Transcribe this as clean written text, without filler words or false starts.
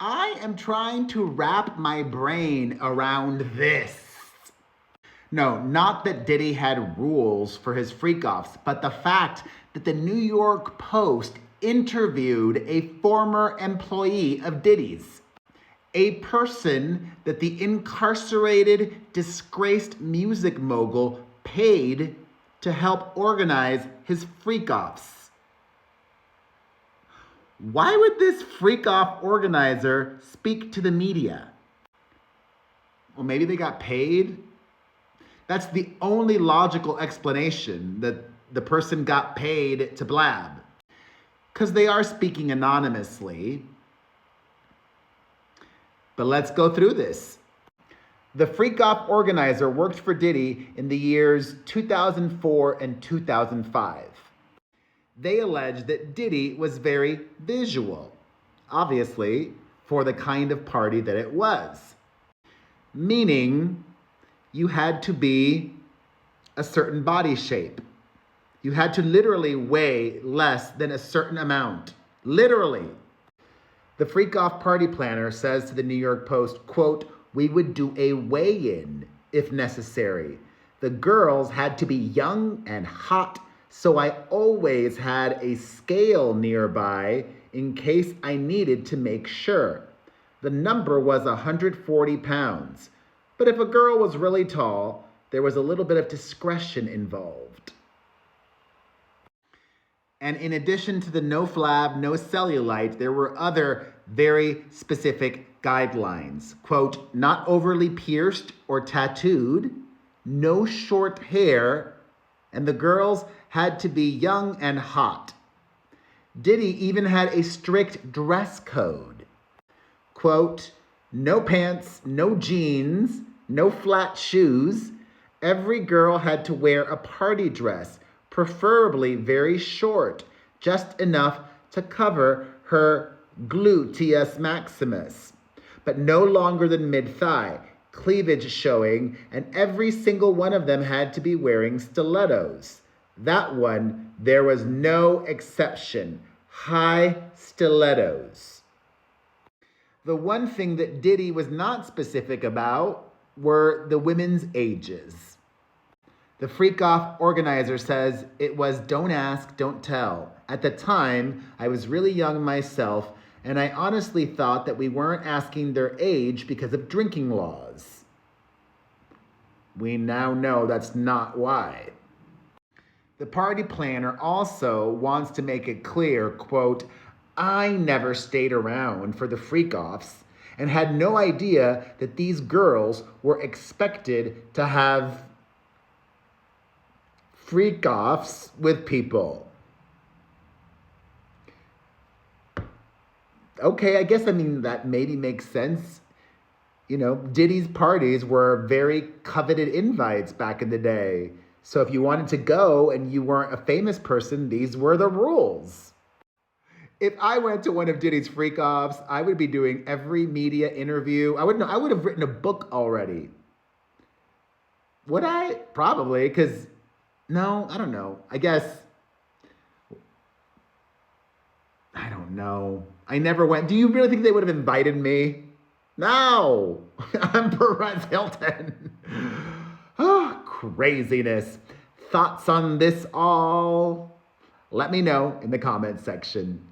I am trying to wrap my brain around this. No, not that Diddy had rules for his freak-offs, but the fact that the New York Post interviewed a former employee of Diddy's, a person that the incarcerated, disgraced music mogul paid to help organize his freak-offs. Why would this freak-off organizer speak to the media? Well, maybe they got paid. That's the only logical explanation, that the person got paid to blab. Because they are speaking anonymously. But let's go through this. The freak-off organizer worked for Diddy in the years 2004 and 2005. They allege that Diddy was very visual, obviously, for the kind of party that it was. Meaning, you had to be a certain body shape. You had to literally weigh less than a certain amount. Literally. The freak-off party planner says to the New York Post, quote, "We would do a weigh-in if necessary. The girls had to be young and hot, so I always had a scale nearby in case I needed to make sure. The number was 140 pounds. But if a girl was really tall, there was a little bit of discretion involved." And in addition to the no flab, no cellulite, there were other very specific guidelines. Quote, "Not overly pierced or tattooed, no short hair, and the girls had to be young and hot." Diddy even had a strict dress code. Quote, "No pants, no jeans, no flat shoes. Every girl had to wear a party dress, preferably very short, just enough to cover her gluteus maximus, but no longer than mid-thigh, cleavage showing, and every single one of them had to be wearing stilettos. That one, there was no exception. High stilettos." The one thing that Diddy was not specific about were the women's ages. The freak-off organizer says it was don't ask, don't tell. At the time, I was really young myself, and I honestly thought that we weren't asking their age because of drinking laws. We now know that's not why. The party planner also wants to make it clear, quote, "I never stayed around for the freak-offs and had no idea that these girls were expected to have freak-offs with people." Okay, I guess, that maybe makes sense. Diddy's parties were very coveted invites back in the day. So if you wanted to go and you weren't a famous person, these were the rules. If I went to one of Diddy's freak-offs, I would be doing every media interview. I would have written a book already. Would I? Probably, because, no, I don't know. I guess, I don't know. I never went. Do you really think they would have invited me? No. I'm Perez Hilton. Oh, craziness. Thoughts on this all? Let me know in the comments section.